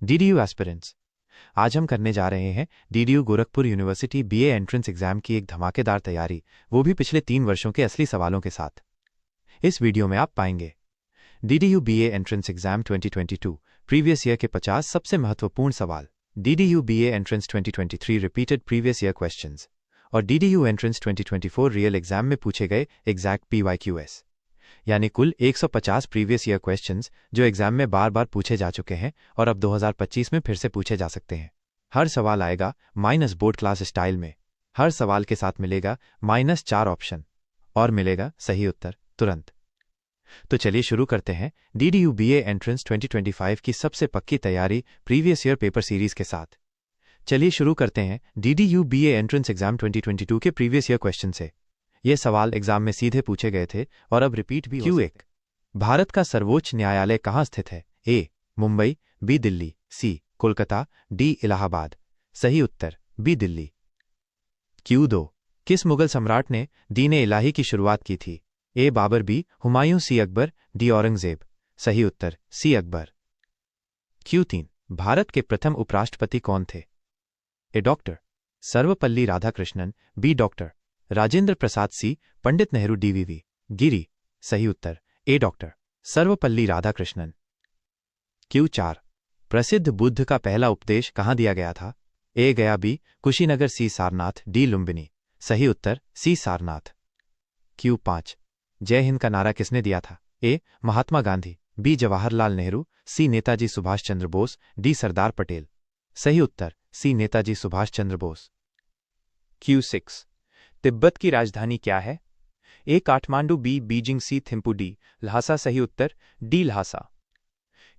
DDU aspirants, आज हम करने जा रहे हैं DDU Gorakhpur university BA entrance exam की एक धमाकेदार तैयारी, वो भी पिछले 3 वर्षों के असली सवालों के साथ। इस वीडियो में आप पाएंगे DDU BA entrance exam 2022 previous year के 50 सबसे महत्वपूर्ण सवाल, DDU BA entrance 2023 repeated previous year questions और डीडीयू एंट्रेंस 2024 रियल एग्जाम में पूछे गए एग्जैक्ट PYQs, यानी कुल 150 प्रीवियस ईयर क्वेश्चंस जो एग्जाम में बार बार पूछे जा चुके हैं और अब 2025 में फिर से पूछे जा सकते हैं। हर सवाल आएगा माइनस बोर्ड क्लास स्टाइल में। हर सवाल के साथ मिलेगा -4 ऑप्शन और मिलेगा सही उत्तर तुरंत। तो चलिए शुरू करते हैं डीडीयू बीए एंट्रेंस 2025 की सबसे पक्की तैयारी प्रीवियस ईयर पेपर सीरीज के साथ। चलिए शुरू करते हैं डीडीयू बीए एंट्रेंस एग्जाम 2022 के प्रीवियस ईयर क्वेश्चन से। ये सवाल एग्जाम में सीधे पूछे गए थे और अब रिपीट भी हो सकते हैं। भारत का सर्वोच्च न्यायालय कहाँ स्थित है? ए मुंबई, बी दिल्ली, सी कोलकाता, डी इलाहाबाद। सही उत्तर बी दिल्ली। Q2, किस मुगल सम्राट ने दीन-ए इलाही की शुरुआत की थी? ए बाबर, बी हुमायूं, सी अकबर, डी औरंगजेब। सही उत्तर सी अकबर। Q3, भारत के प्रथम उपराष्ट्रपति कौन थे? A doctor Sarvepalli Radhakrishnan, B doctor Rajendra Prasad, C Pandit Nehru, D V V Giri. सही उत्तर A doctor Sarvepalli Radhakrishnan. Q4, प्रसिद्ध बुद्ध का पहला उपदेश कहाँ दिया गया था? ए गया, बी कुशीनगर, सी सारनाथ, डी लुम्बिनी। सही उत्तर सी सारनाथ। Q5, जय हिंद का नारा किसने दिया था? ए महात्मा गांधी, बी जवाहरलाल नेहरू, सी नेताजी सुभाष चंद्र बोस, डी सरदार पटेल। सही उत्तर सी नेताजी सुभाष चंद्र बोस। Q6, तिब्बत की राजधानी क्या है? ए काठमांडू, बी बीजिंग, सी थिम्पू, डी ल्हासा। सही उत्तर डी ल्हासा।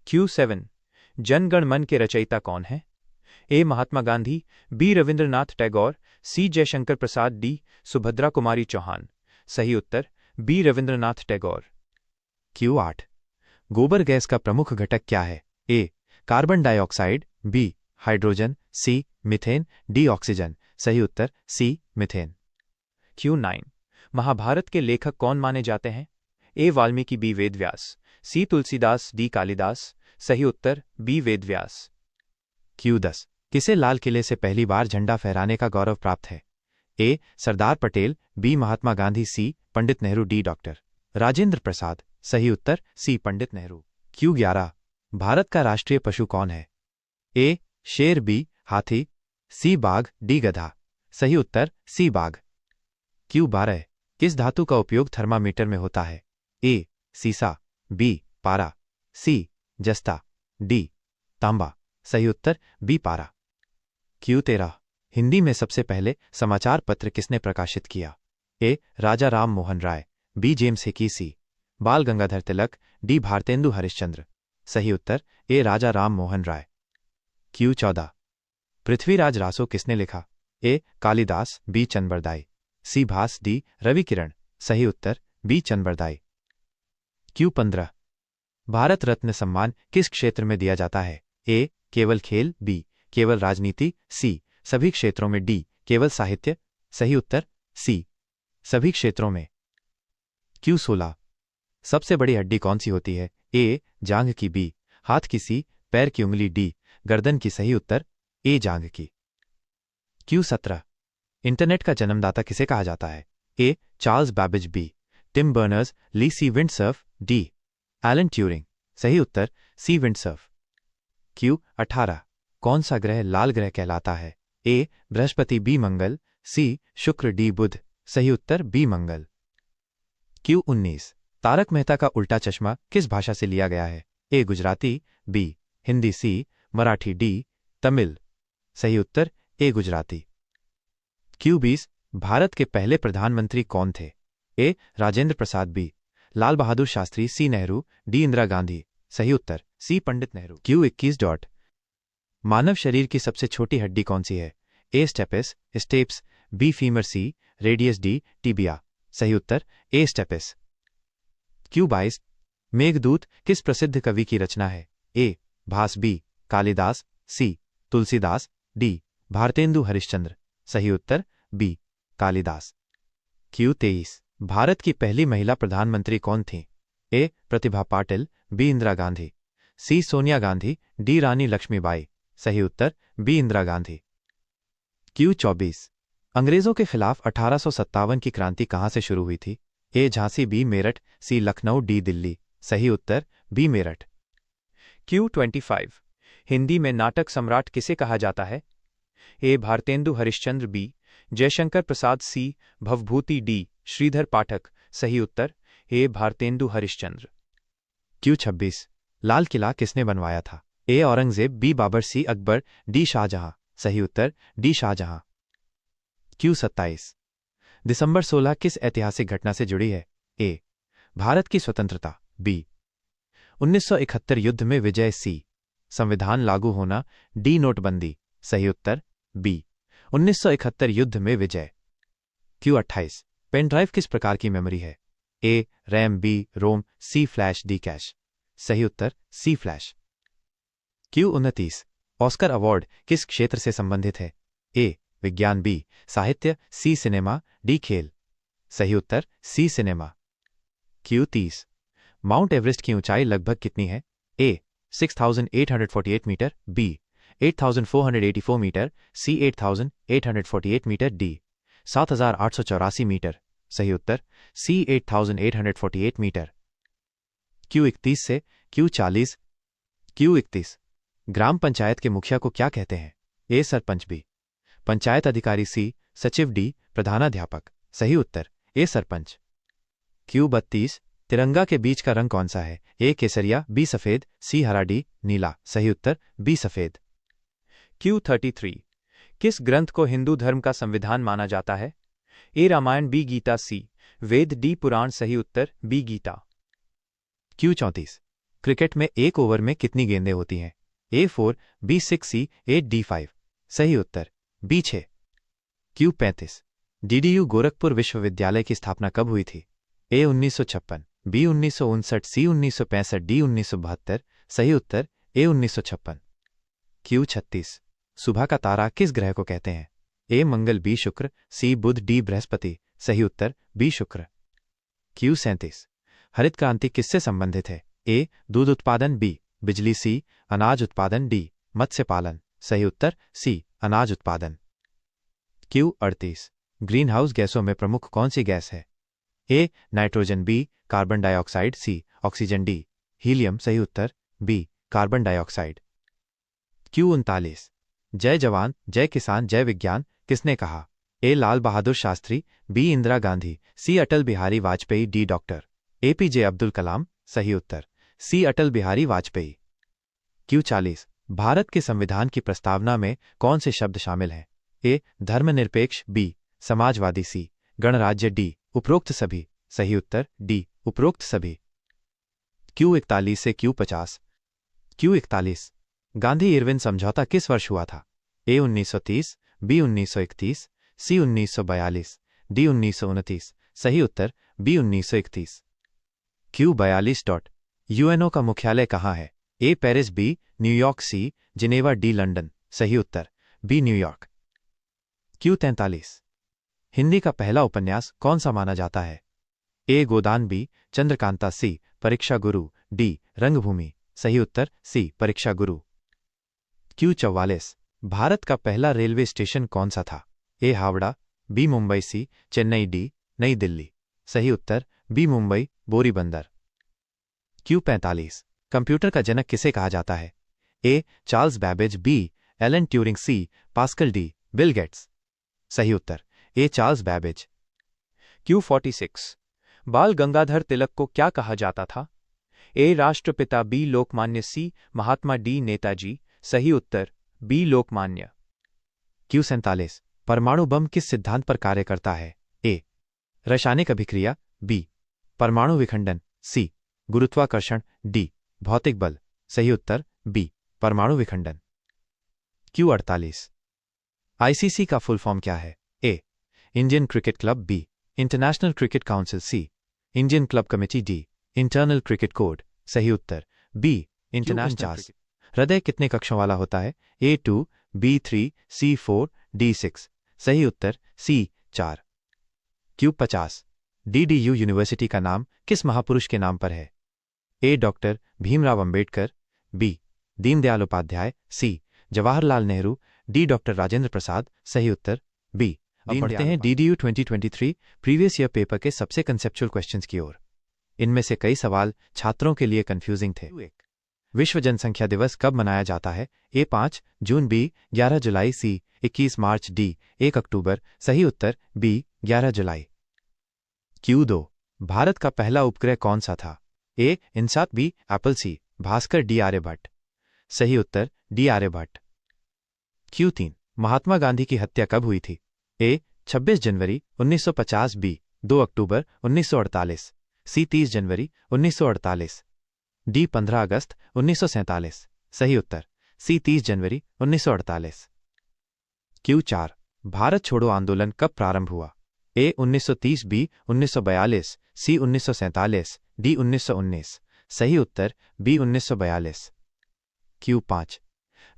Q7, जन गण मन के रचयिता कौन है? ए महात्मा गांधी, बी रविंद्रनाथ टैगोर, सी जयशंकर प्रसाद, डी सुभद्रा कुमारी चौहान। सही उत्तर बी रविंद्रनाथ टैगोर। Q8, गोबर गैस का प्रमुख घटक क्या है? ए कार्बन डाइऑक्साइड, बी हाइड्रोजन, सी मीथेन, डी ऑक्सीजन। सही उत्तर सी मीथेन। Q9, महाभारत के लेखक कौन माने जाते हैं? ए वाल्मीकि, बी वेदव्यास, सी तुलसीदास, डी कालिदास। सही उत्तर बी वेदव्यास। Q10, किसे लाल किले से पहली बार झंडा फहराने का गौरव प्राप्त है? ए सरदार पटेल, बी महात्मा गांधी, सी पंडित नेहरू, डी डॉक्टर राजेंद्र प्रसाद। सही उत्तर सी पंडित नेहरू। Q11, भारत का राष्ट्रीय पशु कौन है? ए शेर, बी हाथी, सी बाघ, डी गधा। सही उत्तर सी बाघ। Q12, किस धातु का उपयोग थर्मामीटर में होता है? ए सीसा, बी पारा, सी जस्ता, डी तांबा। सही उत्तर बी पारा। Q13, हिंदी में सबसे पहले समाचार पत्र किसने प्रकाशित किया? ए राजा Ram Mohan Roy, B James Hicky, सी बाल गंगाधर तिलक, डी भारतेंदु हरिश्चंद्र। सही उत्तर ए राजा राम मोहन राय। Q14, पृथ्वीराज रासो किसने लिखा? ए कालिदास, बी चंबरदाई, सी भास, डी रवि किरण। सही उत्तर बी चंबरदाई। Q15, भारत रत्न सम्मान किस क्षेत्र में दिया जाता है? ए केवल खेल, बी केवल राजनीति, सी सभी क्षेत्रों में, डी केवल साहित्य। सही उत्तर सी सभी क्षेत्रों में। Q16, सबसे बड़ी हड्डी कौन सी होती है? ए जांघ की, बी हाथ की, सी पैर की उंगली, डी गर्दन की। सही उत्तर ए जांघ की। Q17, इंटरनेट का जन्मदाता किसे कहा जाता है? A Charles Babbage, B Tim Berners Lee, C Windsurf, D Alan Turing. सही उत्तर सी विंडसर्फ। Q18, कौन सा ग्रह लाल ग्रह कहलाता है? ए बृहस्पति, बी मंगल, सी शुक्र, डी बुध। सही उत्तर बी मंगल। Q19, तारक मेहता का उल्टा चश्मा किस भाषा से लिया गया है? ए गुजराती, बी हिंदी, सी मराठी, डी तमिल। सही उत्तर ए गुजराती। Q20, भारत के पहले प्रधानमंत्री कौन थे? ए राजेंद्र प्रसाद, बी लाल बहादुर शास्त्री, सी नेहरू, डी इंदिरा गांधी। सही उत्तर सी पंडित नेहरू। Q21, मानव शरीर की सबसे छोटी हड्डी कौन सी है? ए स्टेप्स, बी फीमर, सी रेडियस, डी टिबिया। सही उत्तर ए स्टेपिस। Q22, मेघदूत किस प्रसिद्ध कवि की रचना है? ए भास, बी कालिदास, सी तुलसीदास, डी भारतेंदु हरिश्चंद्र। सही उत्तर बी कालिदास। Q23, भारत की पहली महिला प्रधानमंत्री कौन थी? ए प्रतिभा पाटिल, बी इंदिरा गांधी, सी सोनिया गांधी, डी रानी लक्ष्मीबाई। सही उत्तर बी इंदिरा गांधी। Q24 अंग्रेजों के खिलाफ 1857 की क्रांति कहां से शुरू हुई थी? ए झांसी, बी मेरठ, सी लखनऊ, डी दिल्ली। सही उत्तर बी मेरठ। Q25 हिंदी में नाटक सम्राट किसे कहा जाता है? ए भारतेंदु हरिश्चंद्र, बी जयशंकर प्रसाद, सी भवभूति, डी श्रीधर पाठक। सही उत्तर ए भारतेंदु हरिश्चंद्र। Q26 लाल किला किसने बनवाया था? ए औरंगजेब, बी बाबर, सी अकबर, डी शाहजहां। सही उत्तर डी शाहजहां। Q27 दिसंबर 16 किस ऐतिहासिक घटना से जुड़ी है? ए भारत की स्वतंत्रता, बी 1971 युद्ध में विजय, सी संविधान लागू होना, डी नोटबंदी। सही उत्तर बी 1971 युद्ध में विजय। Q28 पेन ड्राइव किस प्रकार की मेमोरी है? ए रैम, बी रोम, सी फ्लैश, डी कैश। सही उत्तर सी फ्लैश। Q29 ऑस्कर अवार्ड किस क्षेत्र से संबंधित है? ए विज्ञान, बी साहित्य, सी सिनेमा, डी खेल। सही उत्तर सी सिनेमा। Q30 माउंट एवरेस्ट की ऊंचाई लगभग कितनी है? ए 6848 मीटर, बी 8484 मीटर, सी 8848 मीटर, डी 7884 मीटर। सही उत्तर सी 8848 मीटर। Q31 से Q40 Q31 ग्राम पंचायत के मुखिया को क्या कहते हैं? ए सरपंच, बी पंचायत अधिकारी, सी सचिव, डी प्रधानाध्यापक। सही उत्तर ए सरपंच। Q32 तिरंगा के बीच का रंग कौन सा है? ए केसरिया, बी सफेद, सी हरा, डी नीला। सही उत्तर बी सफेद। Q33 किस ग्रंथ को हिंदू धर्म का संविधान माना जाता है? ए रामायण, बी गीता, सी वेद, डी पुराण। सही उत्तर बी गीता। Q34 क्रिकेट में एक ओवर में कितनी गेंदें होती हैं? ए 4, बी 6, सी 8, डी 5। सही उत्तर बी 6। Q35 DDU गोरखपुर विश्वविद्यालय की स्थापना कब हुई थी? ए 1956, बी 1959, सी 1965, डी 1972। सही उत्तर ए 1956। Q36 सुबह का तारा किस ग्रह को कहते हैं? ए मंगल, बी शुक्र, सी बुध, डी बृहस्पति। सही उत्तर बी शुक्र। Q37 हरित क्रांति किससे संबंधित है? ए दूध उत्पादन, बी बिजली, सी अनाज उत्पादन, डी मत्स्य पालन। सही उत्तर सी अनाज उत्पादन। Q38 ग्रीन हाउस गैसों में प्रमुख कौन सी गैस है? A nitrogen, B carbon dioxide, C oxygen, D helium. सही उत्तर बी कार्बन डाइऑक्साइड। Q39 जय जवान जय किसान जय विज्ञान किसने कहा? A Lal Bahadur Shastri, B Indira Gandhi, C Atal Bihari Vajpayee, D doctor APJ Abdul Kalam. सही उत्तर सी अटल बिहारी वाजपेयी। Q40 भारत के संविधान की प्रस्तावना में कौन से शब्द शामिल हैं? ए धर्मनिरपेक्ष, बी समाजवादी, सी गणराज्य, डी उपरोक्त सभी। सही उत्तर डी उपरोक्त सभी। Q41 से Q50 Q41 गांधी इरविन समझौता किस वर्ष हुआ था? ए 1930, बी 1931, सी 1942, डी 1929। सही उत्तर बी 1931। Q42 यूएनओ का मुख्यालय कहाँ है? A Paris, B New York, C Geneva, D London. सही उत्तर बी न्यूयॉर्क। Q43 हिंदी का पहला उपन्यास कौन सा माना जाता है? ए गोदान, बी चंद्रकांता, सी परीक्षा गुरु, डी रंगभूमि। सही उत्तर सी परीक्षा गुरु। Q44 भारत का पहला रेलवे स्टेशन कौन सा था? A Howrah, B Mumbai, C Chennai, D New Delhi. सही उत्तर B Mumbai Boribunder. Q45 computer का जनक किसे कहा जाता है? A Charles Babbage, B Alan Turing, C Pascal, D Bill Gates. सही उत्तर ए चार्ल्स बैबेज। Q46 बाल गंगाधर तिलक को क्या कहा जाता था? ए राष्ट्रपिता, बी लोकमान्य, सी महात्मा, डी नेताजी। सही उत्तर बी लोकमान्य। Q47 परमाणु बम किस सिद्धांत पर कार्य करता है? ए रासायनिक अभिक्रिया, बी परमाणु विखंडन, सी गुरुत्वाकर्षण, डी भौतिक बल। सही उत्तर बी परमाणु विखंडन। Q48 ICC का फुल फॉर्म क्या है? A Indian cricket club, B international cricket council, C Indian club committee, D internal cricket code. सही उत्तर बी इंटरनेशनल। हृदय कितने कक्षों वाला होता है? ए 2, बी 3, सी 4, डी 6। सही उत्तर सी 4। Q50 DDU यूनिवर्सिटी का नाम किस महापुरुष के नाम पर है? ए डॉक्टर भीमराव अंबेडकर, बी दीनदयाल उपाध्याय, सी जवाहरलाल नेहरू, डी डॉक्टर राजेंद्र प्रसाद। सही उत्तर बी। अब बढ़ते हैं DDU 2023 प्रीवियस ईयर पेपर के सबसे कंसेप्चुअल क्वेश्चंस की ओर। इनमें से कई सवाल छात्रों के लिए कंफ्यूजिंग थे। विश्व जनसंख्या दिवस कब मनाया जाता है? ए 5 जून, बी 11 जुलाई, सी 21 मार्च, डी 1 अक्टूबर। सही उत्तर बी 11 जुलाई। Q2 भारत का पहला उपग्रह कौन सा था? ए इनसाट, B Apple, C Bhaskar, D Aryabhata. सही उत्तर डी आर्यभट्ट। Q3 महात्मा गांधी की हत्या कब हुई थी? ए 26 जनवरी 1950, बी 2 अक्टूबर 1948, सी 30 जनवरी 1948, डी 15 अगस्त 1947। सही उत्तर सी 30 जनवरी 1948। Q4 भारत छोड़ो आंदोलन कब प्रारंभ हुआ? ए 1930, बी 1942, सी 1947, डी 1919। सही उत्तर बी 1942। Q5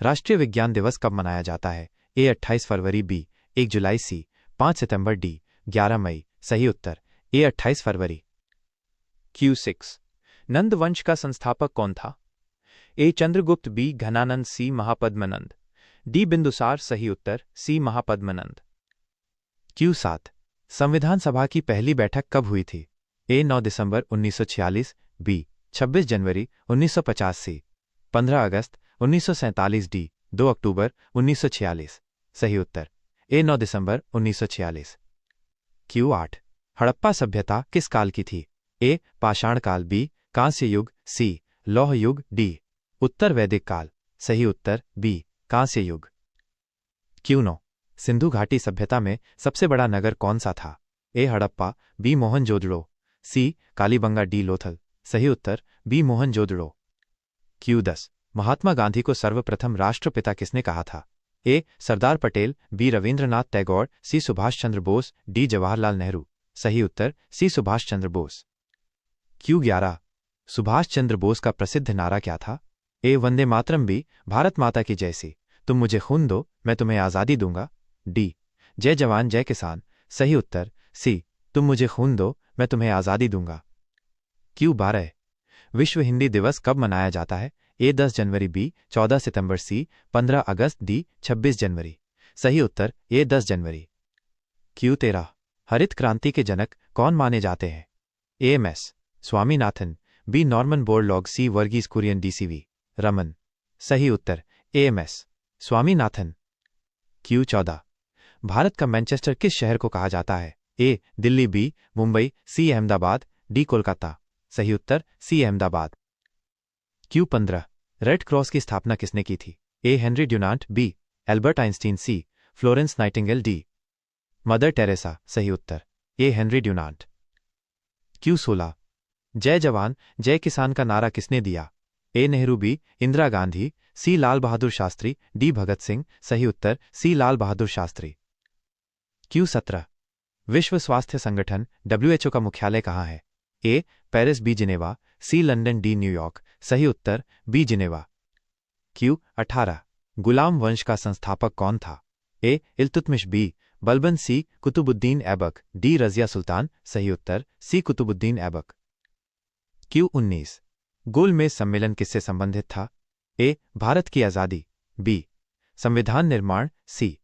राष्ट्रीय विज्ञान दिवस कब मनाया जाता है? ए 28 फरवरी, बी 1 जुलाई, सी 5 सितंबर, डी 11 मई। सही उत्तर ए 28 फरवरी। Q6 नंद वंश का संस्थापक कौन था? ए चंद्रगुप्त, बी घनानंद, सी महापद्मनंद, डी बिंदुसार। सही उत्तर सी महापद्मनंद। Q7 संविधान सभा की पहली बैठक कब हुई थी? ए 9 दिसंबर 1946, बी 26 जनवरी 1950, सी 15 अगस्त 1947, डी 2 अक्टूबर 1946। सही उत्तर ए 9 दिसंबर 1946। Q8 हड़प्पा सभ्यता किस काल की थी? ए पाषाण काल, बी कांस्य युग, सी लौह युग, डी उत्तर वैदिक काल। सही उत्तर बी कांस्य युग। Q9 सिंधु घाटी सभ्यता में सबसे बड़ा नगर कौन सा था? ए हड़प्पा, बी मोहनजोदड़ो, सी कालीबंगा, डी लोथल। सही उत्तर बी मोहनजोदड़ो। Q10 महात्मा गांधी को सर्वप्रथम राष्ट्रपिता किसने कहा था? ए सरदार पटेल, बी रविंद्रनाथ टैगोर, सी सुभाष चंद्र बोस, डी जवाहरलाल नेहरू। सही उत्तर सी सुभाष चंद्र बोस। Q11 सुभाष चंद्र बोस का प्रसिद्ध नारा क्या था? ए वंदे मातरम, बी भारत माता की जैसी, तुम मुझे खून दो मैं तुम्हें आज़ादी दूंगा, डी जय जवान जय किसान। सही उत्तर सी तुम मुझे खून दो मैं तुम्हें आज़ादी दूंगा। Q12 विश्व हिंदी दिवस कब मनाया जाता है? ए 10 जनवरी, बी 14 सितंबर, सी 15 अगस्त, डी 26 जनवरी। सही उत्तर ए 10 जनवरी। Q13 हरित क्रांति के जनक कौन माने जाते हैं? A M S Swaminathan, B Norman Borlaug, C Verghese Kurien, D C V Raman. सही उत्तर A M S Swaminathan. Q14 Bharat का मैनचेस्टर किस शहर को कहा जाता है? A Delhi, B Mumbai, C Ahmedabad, D Kolkata. सही उत्तर C Ahmedabad. Q15 Red Cross की स्थापना किसने की थी? A Henry Dunant, B Albert Einstein, C Florence Nightingale, D Mother Teresa. सही उत्तर ए हेनरी ड्यूनांट। Q16 जय जवान जय किसान का नारा किसने दिया? ए नेहरू, बी इंदिरा गांधी, सी लाल बहादुर शास्त्री, डी भगत सिंह। सही उत्तर सी लाल बहादुर शास्त्री। Q17 विश्व स्वास्थ्य संगठन WHO का मुख्यालय कहाँ है? A Paris, B Geneva, C London, D New York. सही उत्तर बी जिनेवा। Q18 गुलाम वंश का संस्थापक कौन था? A Iltutmish, B Balban, C Qutbuddin Aibak, D Razia Sultan. सही उत्तर सी कुतुबुद्दीन ऐबक। Q19 गोलमेज सम्मेलन किससे संबंधित था? ए भारत की आज़ादी, बी संविधान निर्माण, सी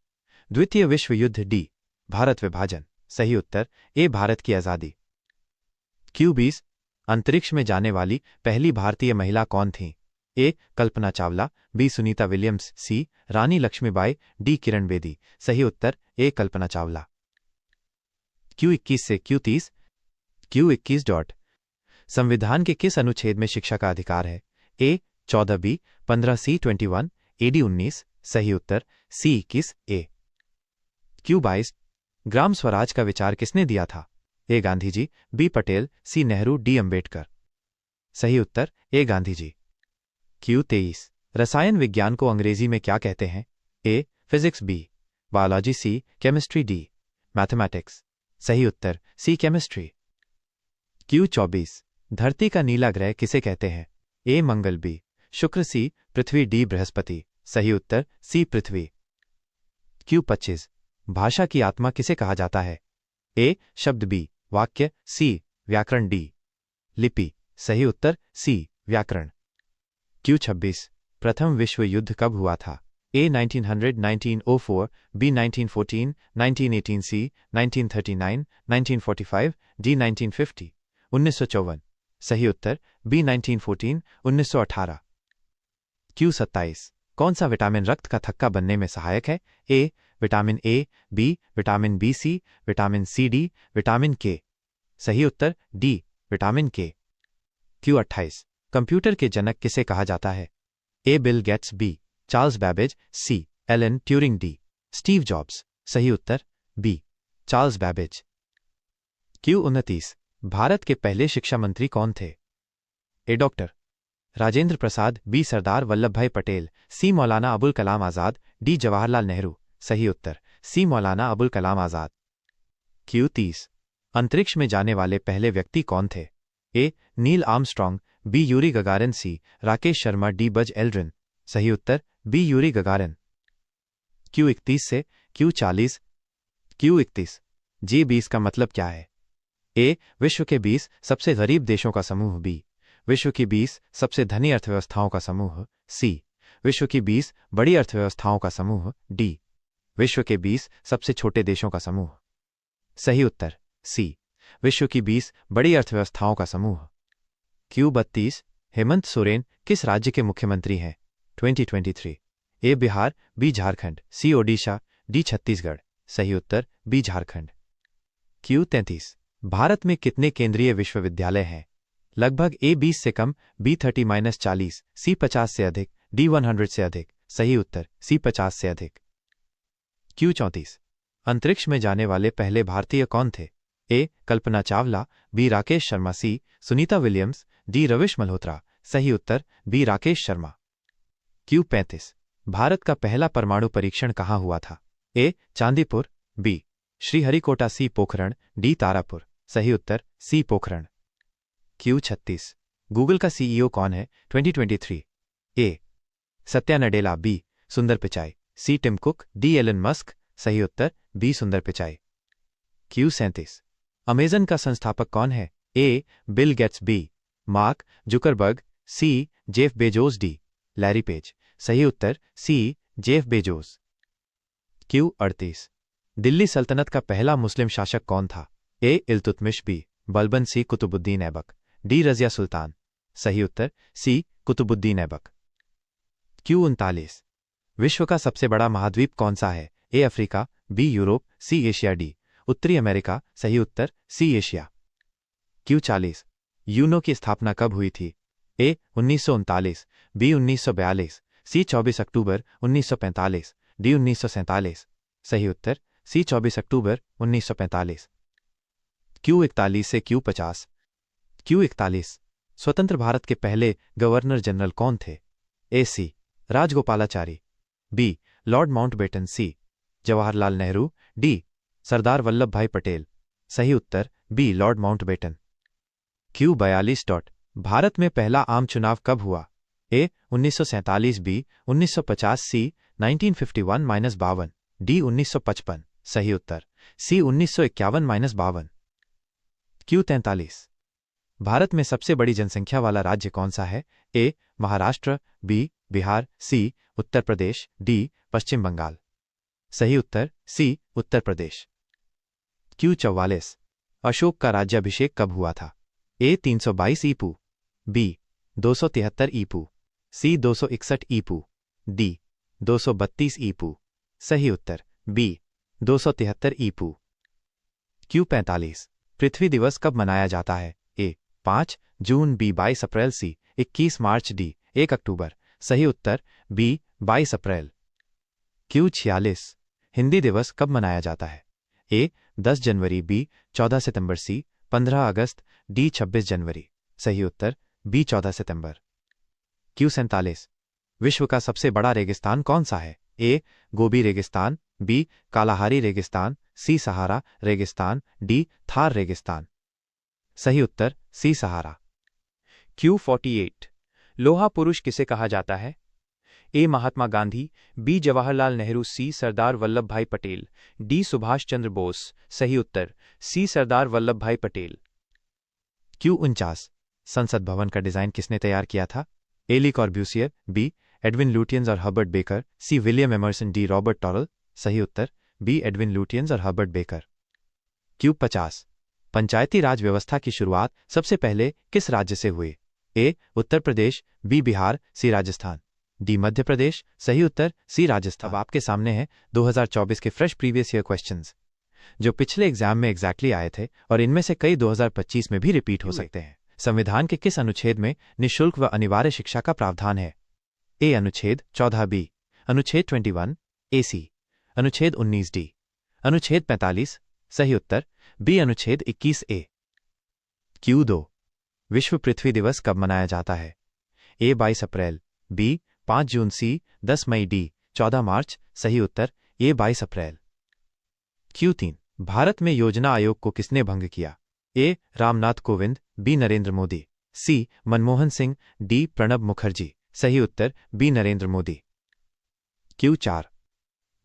द्वितीय विश्व युद्ध, डी भारत विभाजन। सही उत्तर ए भारत की आज़ादी। Q20 अंतरिक्ष में जाने वाली पहली भारतीय महिला कौन थीं? ए कल्पना चावला, बी सुनीता विलियम्स, सी रानी लक्ष्मीबाई, डी किरण बेदी। सही उत्तर ए कल्पना चावला। Q21 से Q30 Q21 संविधान के किस अनुच्छेद में शिक्षा का अधिकार है? ए 14, बी 15, सी 21, ए डी 19। सही उत्तर सी 21 ए। Q22 ग्राम स्वराज का विचार किसने दिया था? ए गांधी जी, बी पटेल, सी नेहरू, डी अंबेडकर। सही उत्तर ए गांधी जी। Q23 रसायन विज्ञान को अंग्रेजी में क्या कहते हैं? A physics, B biology, C chemistry, D mathematics. सही उत्तर सी केमिस्ट्री। Q24 धरती का नीला ग्रह किसे कहते हैं? ए मंगल, बी शुक्र, सी पृथ्वी, डी बृहस्पति। सही उत्तर सी पृथ्वी। Q25 भाषा की आत्मा किसे कहा जाता है? ए शब्द, बी वाक्य, सी व्याकरण, डी लिपि। सही उत्तर सी व्याकरण। क्यू 26 प्रथम विश्व युद्ध कब हुआ था? ए 1900 1904, बी 1914 1918, सी 1939 1945, डी 1950 1954। सही उत्तर बी 1914 1918। क्यू 27 कौन सा विटामिन रक्त का थक्का बनने में सहायक है? A vitamin A, B vitamin B, C vitamin C, D vitamin K. सही उत्तर D vitamin K. Q 28 computer के जनक किसे कहा जाता है? A Bill Gates, B Charles Babbage, C Alan Turing, D Steve Jobs. सही उत्तर B Charles Babbage. Q 29 Bharat के पहले शिक्षा मंत्री कौन थे? A doctor Rajendra Prasad, B Sardar Vallabhbhai Patel, C Maulana Abul Kalam Azad, D Jawaharlal Nehru. सही उत्तर सी मौलाना अबुल कलाम आजाद। क्यू 30 अंतरिक्ष में जाने वाले पहले व्यक्ति कौन थे? A Neil Armstrong, B Yuri Gagarin, C Rakesh Sharma, D Buzz Aldrin. सही उत्तर बी यूरी गगारिन। क्यू 31 से क्यू 40। क्यू 31 जी 20 का मतलब क्या है? ए विश्व के 20 सबसे गरीब देशों का समूह, बी विश्व की 20 सबसे धनी अर्थव्यवस्थाओं का समूह, सी विश्व की 20 बड़ी अर्थव्यवस्थाओं का समूह, डी विश्व के 20 सबसे छोटे देशों का समूह। सही उत्तर सी विश्व की 20 बड़ी अर्थव्यवस्थाओं का समूह। क्यू 32 हेमंत सोरेन किस राज्य के मुख्यमंत्री हैं? 2023 ए बिहार, बी झारखंड, सी ओडिशा, डी छत्तीसगढ़। सही उत्तर बी झारखंड। क्यू 33 भारत में कितने केंद्रीय विश्वविद्यालय हैं? लगभग ए 20 से कम, बी 30-40, सी 50 से अधिक, डी 100 से अधिक। सही उत्तर सी 50 से अधिक। क्यू 34 अंतरिक्ष में जाने वाले पहले भारतीय कौन थे? A Kalpana Chawla, B Rakesh Sharma, C Sunita Williams, D Ravish Malhotra. सही उत्तर बी राकेश शर्मा। क्यू 35 भारत का पहला परमाणु परीक्षण कहाँ हुआ था? A Chandipur, B Sriharikota, C Pokhran, D Tarapur. सही उत्तर सी पोखरण। क्यू 36 गूगल का सीईओ कौन है? 2023 A Satya Nadella, B Sundar Pichai, C Tim Cook, D Elon Musk. सही उत्तर B Sundar Pichai. Q 37 Amazon का संस्थापक कौन है? A Bill Gates, B Mark Zuckerberg, C Jeff Bezos, D Larry Page. सही उत्तर C Jeff Bezos. Q 38 Delhi सल्तनत का पहला मुस्लिम शासक कौन था? A Iltutmish, B Balban, C Qutbuddin Aibak, D Razia Sultan. सही उत्तर सी कुतुबुद्दीन ऐबक। क्यू 39 विश्व का सबसे बड़ा महाद्वीप कौन सा है? A Africa, B Europe, C Asia, D उत्तरी अमेरिका। सही उत्तर सी एशिया। क्यू 40 यूनो की स्थापना कब हुई थी? ए 1939, बी 1942, सी 24 अक्टूबर 1945, डी 1947। सही उत्तर सी 24 अक्टूबर 1945। क्यू 41 से क्यू 50। क्यू 41 स्वतंत्र भारत के पहले गवर्नर जनरल कौन थे? A C Rajagopalachari, B Lord Mountbatten, C Jawaharlal Nehru, D Sardar Vallabhbhai Patel. सही उत्तर B Lord Mountbatten. Q 42 Bharat में पहला आम चुनाव कब हुआ? A 1947, B 1950, C 1951-52, D 1955। सही उत्तर सी 1951-52। क्यू 43 भारत में सबसे बड़ी जनसंख्या वाला राज्य कौन सा है? ए महाराष्ट्र, बी बिहार, सी उत्तर प्रदेश, डी पश्चिम बंगाल। सही उत्तर सी उत्तर प्रदेश। क्यू 44 अशोक का राज्याभिषेक कब हुआ था? ए 322 ईपू, बी 273 ईपू, सी 261 ईपू, डी 232 ईपू। सही उत्तर बी 273 ईपू। क्यू 45 पृथ्वी दिवस कब मनाया जाता है? ए 5 जून, बी 22 अप्रैल, सी 21 मार्च, डी 1 अक्टूबर। सही उत्तर बी 22 अप्रैल। क्यू 46 हिंदी दिवस कब मनाया जाता है? ए 10 जनवरी, बी 14 सितंबर, सी 15 अगस्त, डी 26 जनवरी। सही उत्तर बी 14 सितंबर। क्यू 47 विश्व का सबसे बड़ा रेगिस्तान कौन सा है? ए गोबी रेगिस्तान, बी कालाहारी रेगिस्तान, सी सहारा रेगिस्तान, डी थार रेगिस्तान। सही उत्तर सी सहारा। क्यू 48 लोहा पुरुष किसे कहा जाता है? ए महात्मा गांधी, बी जवाहरलाल नेहरू, सी सरदार वल्लभ भाई पटेल, डी सुभाष चंद्र बोस। सही उत्तर सी सरदार वल्लभ भाई पटेल। क्यू 49 संसद भवन का डिजाइन किसने तैयार किया था? A Le Corbusier, B Edwin Lutyens और Herbert Baker, C William Emerson, D Robert Torrel. सही उत्तर बी एडविन लुटियंस और Herbert Baker. Q 50। Panchayati Raj व्यवस्था की शुरुआत सबसे पहले किस राज्य से हुई? A Uttar Pradesh, B Bihar, C Rajasthan, D Madhya Pradesh. सही उत्तर सी राजस्थान। अब आपके सामने है 2024 के फ्रेश प्रीवियस ईयर क्वेश्चंस जो पिछले एग्जाम में एग्जैक्टली आए थे और इनमें से कई 2025 में भी रिपीट हो सकते हैं। संविधान के किस अनुच्छेद में निःशुल्क व अनिवार्य शिक्षा का प्रावधान है? ए अनुच्छेद 14, बी अनुच्छेद 21, ए सी अनुच्छेद 19, डी अनुच्छेद 45। सही उत्तर बी अनुच्छेद 21 ए। क्यू 2। विश्व पृथ्वी दिवस कब मनाया जाता है? ए 22 अप्रैल, बी 5 जून, सी 10 मई, डी 14 मार्च। सही उत्तर ए 22 अप्रैल। क्यू 3। भारत में योजना आयोग को किसने भंग किया? ए रामनाथ कोविंद, बी नरेंद्र मोदी, सी मनमोहन सिंह, डी प्रणब मुखर्जी। सही उत्तर बी नरेंद्र मोदी। क्यू 4।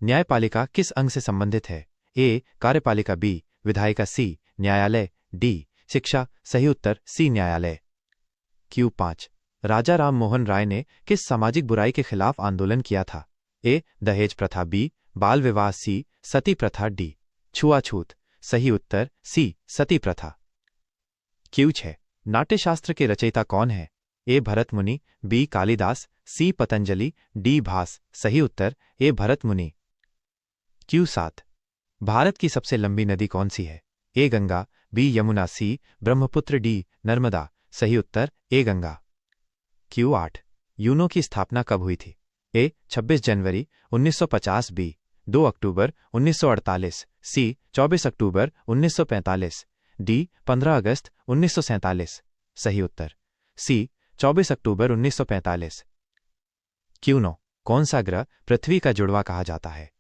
न्यायपालिका किस अंग से संबंधित है? ए कार्यपालिका, बी विधायिका, सी न्यायालय, डी शिक्षा। सही उत्तर सी न्यायालय। क्यू 5। राजा राम मोहन राय ने किस सामाजिक बुराई के खिलाफ आंदोलन किया था? ए दहेज प्रथा, बी बाल विवाह, सी सती प्रथा, डी छुआछूत। सही उत्तर सी सती प्रथा। क्यू 6। नाट्यशास्त्र के रचयिता कौन है? ए भरत मुनि, बी कालिदास, सी पतंजलि, डी भास। सही उत्तर ए भरत मुनि। क्यू 7। भारत की सबसे लंबी नदी कौन सी है? ए गंगा, बी यमुना, सी ब्रह्मपुत्र, डी नर्मदा। सही उत्तर ए गंगा। क्यू 8। यूनो की स्थापना कब हुई थी? ए 26 जनवरी 1950, बी 2 अक्टूबर 1948, सी 24 अक्टूबर 1945, डी 15 अगस्त 1947। सही उत्तर सी 24 अक्टूबर 1945। क्यू 9। कौन सा ग्रह पृथ्वी का जुड़वा कहा जाता है?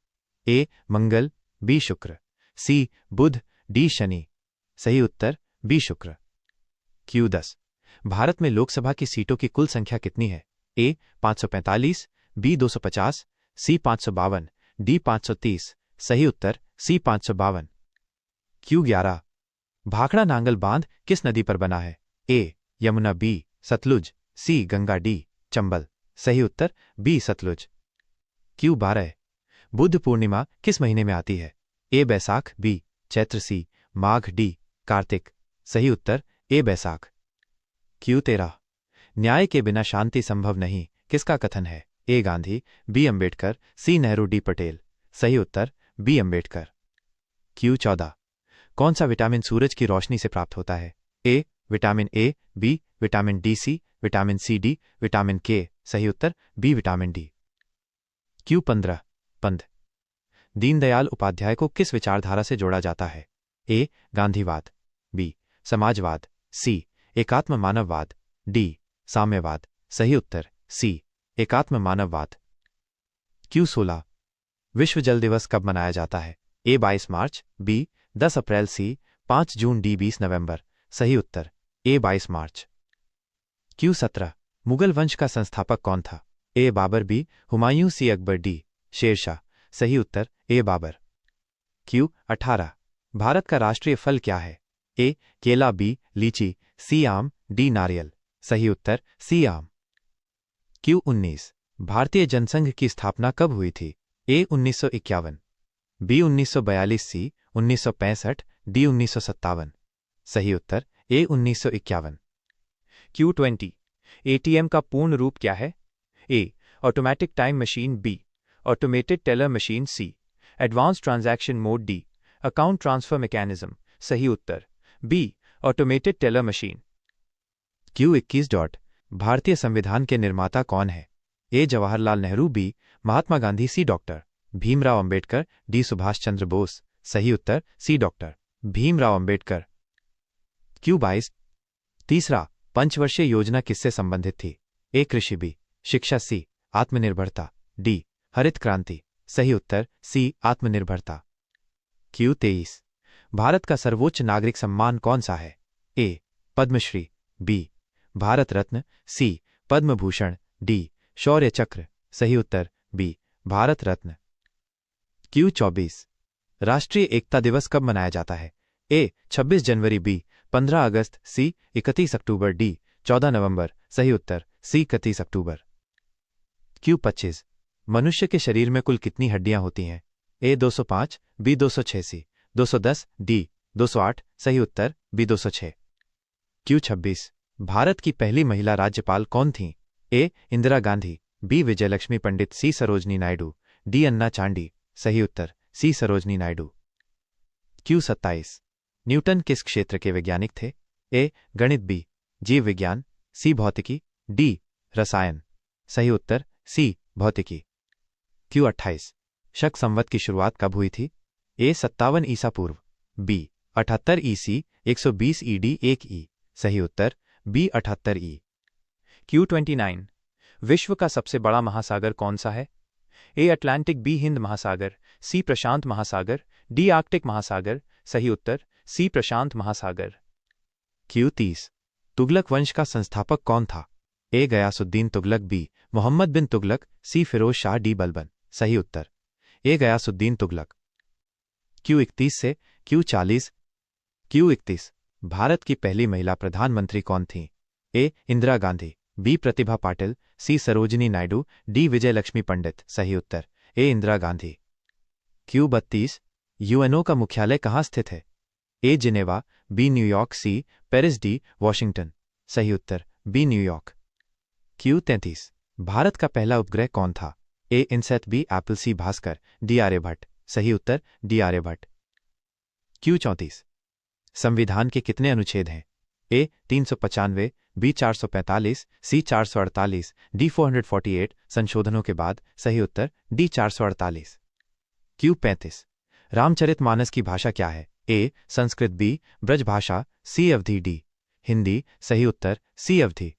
ए मंगल, बी शुक्र, सी बुध, डी शनि। सही उत्तर बी शुक्र। क्यू 10। भारत में लोकसभा की सीटों की कुल संख्या कितनी है? ए 545, बी 250, सी 552, डी 530। सही उत्तर सी 552। क्यू 11। भाखड़ा नांगल बांध किस नदी पर बना है? ए यमुना, बी सतलुज, सी गंगा, डी चंबल। सही उत्तर बी सतलुज। क्यू 12। बुद्ध पूर्णिमा किस महीने में आती है? ए बैसाख, बी चैत्र, सी माघ, डी कार्तिक। सही उत्तर ए बैसाख। क्यू 13। न्याय के बिना शांति संभव नहीं किसका कथन है? ए गांधी, बी अंबेडकर, सी नेहरू, डी पटेल। सही उत्तर बी अंबेडकर। क्यू 14। कौन सा विटामिन सूरज की रोशनी से प्राप्त होता है? A vitamin A, B vitamin D, C vitamin C, D vitamin K. सही उत्तर बी विटामिन डी। क्यू 15। पंत दीनदयाल उपाध्याय को किस विचारधारा से जोड़ा जाता है? ए गांधीवाद, बी समाजवाद, सी एकात्म मानववाद, डी साम्यवाद। सही उत्तर सी एकात्म मानववाद। क्यू 16। विश्व जल दिवस कब मनाया जाता है? ए 22 मार्च, बी 10 अप्रैल, सी 5 जून, डी 20 नवंबर। सही उत्तर ए 22 मार्च। क्यू 17। मुगल वंश का संस्थापक कौन था? ए बाबर, बी हुमायूं, सी अकबर, डी शेरशाह। सही उत्तर ए बाबर। क्यू 18। भारत का राष्ट्रीय फल क्या है? ए केला, बी लीची, सी आम, डी नारियल। सही उत्तर सी आम। क्यू 19। भारतीय जनसंघ की स्थापना कब हुई थी? ए 1951, बी 1942, सी 1965, डी 1957। सही उत्तर ए 1951। क्यू 20। एटीएम का पूर्ण रूप क्या है? A automatic time machine, B automated teller machine, C advance transaction mode, D account transfer mechanism. सही उत्तर B automated teller machine. Q 21। भारतीय संविधान के निर्माता कौन है? A Jawaharlal Nehru, B Mahatma Gandhi, C doctor Bhimrao Ambedkar, D Subhash Chandra Bose. सही उत्तर C doctor Bhimrao Ambedkar. Q 22। तीसरा पंचवर्षीय योजना किससे संबंधित थी? ए कृषि, बी शिक्षा, सी आत्मनिर्भरता, डी हरित क्रांति। सही उत्तर सी आत्मनिर्भरता। क्यू 23। भारत का सर्वोच्च नागरिक सम्मान कौन सा है? ए पद्मश्री, बी भारत रत्न, सी पद्म भूषण, डी शौर्य चक्र। सही उत्तर बी भारत रत्न। क्यू 24। राष्ट्रीय एकता दिवस कब मनाया जाता है? ए 26 जनवरी, बी 15 अगस्त, सी 31 अक्टूबर, डी 14 नवंबर। सही उत्तर सी 31 अक्टूबर। क्यू 25 मनुष्य के शरीर में कुल कितनी हड्डियां होती हैं? ए 205, बी 286, 210, डी 208, सही उत्तर बी 206। क्यू 26 भारत की पहली महिला राज्यपाल कौन थीं? A Indira Gandhi, B Vijayalakshmi Pandit, C Sarojini Naidu, D अन्ना चांडी, सही उत्तर सी सरोजनी नायडू। क्यू 27 न्यूटन किस क्षेत्र के वैज्ञानिक थे? ए गणित, बी जीव विज्ञान, सी भौतिकी, डी रसायन, सही उत्तर सी भौतिकी। क्यू 28 शक संवत की शुरुआत कब हुई थी? ए 57 ईसा पूर्व, बी 78 ईसी, 120 ईडी 1 ई, सही उत्तर बी 78 ई। क्यू 29 विश्व का सबसे बड़ा महासागर कौन सा है? ए अटलांटिक, बी हिंद महासागर, सी प्रशांत महासागर, डी आर्कटिक महासागर, सही उत्तर सी प्रशांत महासागर। क्यू 30 तुगलक वंश का संस्थापक कौन था? ए गयासुद्दीन तुगलक, बी मोहम्मद बिन तुगलक, सी फिरोज शाह, डी बलबन, सही उत्तर ए गयासुद्दीन तुगलक। क्यू 31 से क्यू 40 क्यू 31 भारत की पहली महिला प्रधानमंत्री कौन थीं? A Indira Gandhi, B Pratibha Patil, C Sarojini Naidu, D Vijayalakshmi Pandit, सही उत्तर A Indira Gandhi. Q 32 UNO का मुख्यालय कहाँ स्थित है? A Geneva, B New York, C Paris, D Washington, सही उत्तर बी न्यूयॉर्क। क्यू 33 भारत का पहला उपग्रह कौन था? A INSAT, B Apple, C Bhaskar, D Aryabhata, सही उत्तर डी आर्यभट्ट। क्यू 34 संविधान के कितने अनुच्छेद हैं? ए 395, बी 445, सी 448, डी 448 संशोधनों के बाद, सही उत्तर डी 448। क्यू 35 रामचरितमानस की भाषा क्या है? ए संस्कृत, बी ब्रजभाषा, सी अवधी, डी हिंदी, सही उत्तर सी अवधी।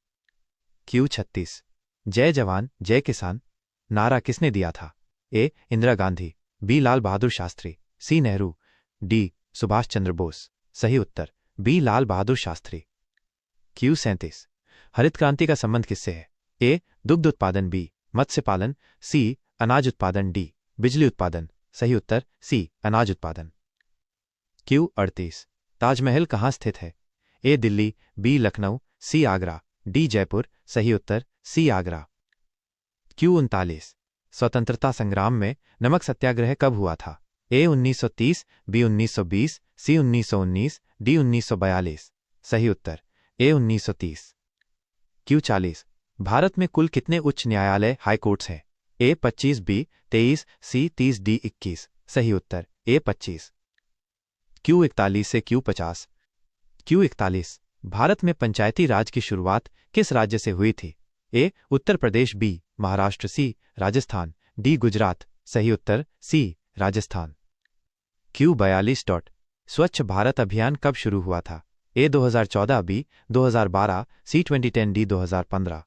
क्यू 36 जय जवान जय किसान नारा किसने दिया था? ए इंदिरा गांधी, बी लाल बहादुर शास्त्री, सी नेहरू, डी सुभाष चंद्र बोस, सही उत्तर बी लाल बहादुर शास्त्री। क्यू 37 हरित क्रांति का संबंध किससे है? ए दुग्ध उत्पादन, बी मत्स्य पालन, सी अनाज उत्पादन, डी बिजली उत्पादन, सही उत्तर सी अनाज उत्पादन। क्यू 38 ताजमहल कहाँ स्थित है? A Delhi, B Lucknow, C Agra, D Jaipur, सही उत्तर सी आगरा। क्यू 39 स्वतंत्रता संग्राम में नमक सत्याग्रह कब हुआ था? ए 1930, बी 1920, सी 1919, डी 1942, सही उत्तर ए 1930। क्यू 40 भारत में कुल कितने उच्च न्यायालय हाई कोर्ट्स हैं? ए 25, बी 23, सी 30, डी 21, सही उत्तर ए 25। क्यू 41 से क्यू 50 क्यू 41 भारत में पंचायती राज की शुरुआत किस राज्य से हुई थी? ए उत्तर प्रदेश, बी महाराष्ट्र, सी राजस्थान, डी गुजरात, सही उत्तर सी राजस्थान। क्यू 42 स्वच्छ भारत अभियान कब शुरू हुआ था? ए 2014, बी 2012, सी 2010, डी 2015,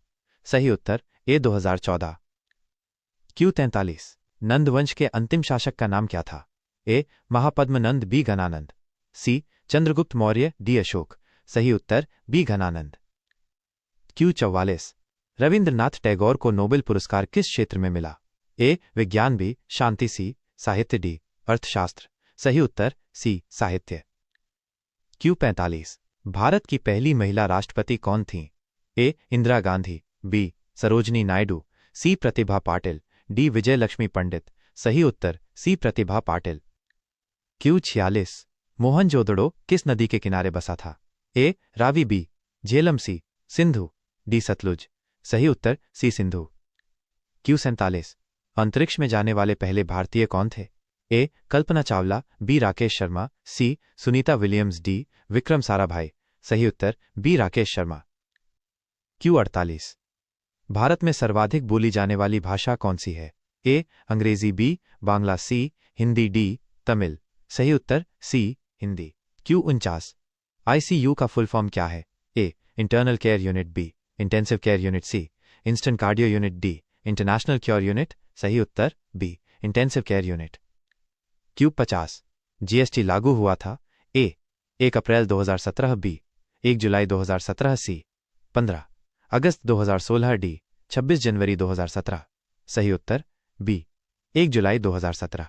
सही उत्तर ए 2014। क्यू 43 नंद वंश के अंतिम शासक का नाम क्या था? ए महापद्म नंद, बी घनानंद, सी चंद्रगुप्त मौर्य, डी अशोक, सही उत्तर बी घनानंद। क्यू 44 रविंद्रनाथ टैगोर को नोबेल पुरस्कार किस क्षेत्र में मिला? ए विज्ञान, बी शांति, सी साहित्य, डी अर्थशास्त्र, सही उत्तर सी साहित्य। क्यू 45 भारत की पहली महिला राष्ट्रपति कौन थीं? A Indira Gandhi, B Sarojini Naidu, C Pratibha Patil, D Vijayalakshmi Pandit, सही उत्तर सी प्रतिभा पाटिल। क्यू 46 मोहनजोदड़ो किस नदी के किनारे बसा था? ए रावी, बी झेलम, सी सिंधु, डी सतलुज, सही उत्तर सी सिंधु। क्यू 47 अंतरिक्ष में जाने वाले पहले भारतीय कौन थे? A Kalpana Chawla, B Rakesh Sharma, C Sunita Williams, D Vikram Sarabhai, सही उत्तर बी राकेश शर्मा। क्यू 48 भारत में सर्वाधिक बोली जाने वाली भाषा कौन सी है? A Angrezi, B Bangla, C Hindi, D Tamil, सही उत्तर सी हिंदी। क्यू 49 आईसीयू का फुल फॉर्म क्या है? A internal care unit, B intensive care unit, C instant cardio unit, D international cure unit, सही उत्तर B intensive care unit. Q 50 GST लागू हुआ था? ए 1 अप्रैल 2017, बी 1 जुलाई 2017, सी 15 अगस्त 2016, डी 26 जनवरी 2017, सही उत्तर बी 1 जुलाई 2017।